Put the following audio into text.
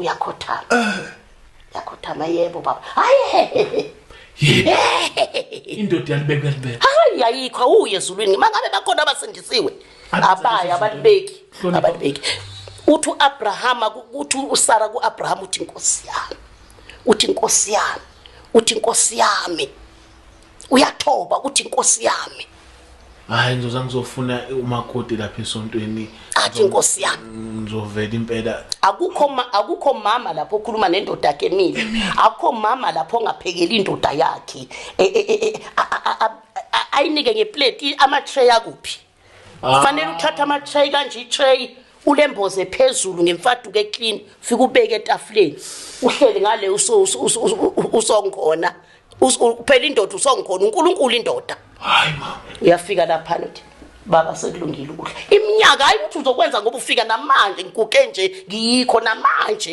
uyakhothama yakhothama yebo baba hayi indoda yalibeke hayi ayikho uye ezulwini mangabe bakhona abasindisiwe abaya abalibeki uthi uAbraham uthi uSara kuAbraham uthi inkosi yami uthi inkosi yami uthi inkosi yami uyathoba uthi inkosi yami hayi ngizofuna umakoti lapha esontweni athi inkosi yami ngizovela impela akukho mama lapho okhuluma nendoda yakhe emile akukho mama lapho ongaphekela indoda yakhe ayinike ngeplate ama tray akuphi fanele uthatha ama tray kanje i-tray ulemboze phezulu ngemfaduko eclean fika ubeke etafuleni uhleli ngale usongkhona phela indoda usongkhona uNkulunkulu indoda hayi mama uyafika lapha nothi baba sekulungile ukudla iminyaka hayi ukuthi uzokwenza ngoba ufika namanje ngikuke nje ngiyikho namanje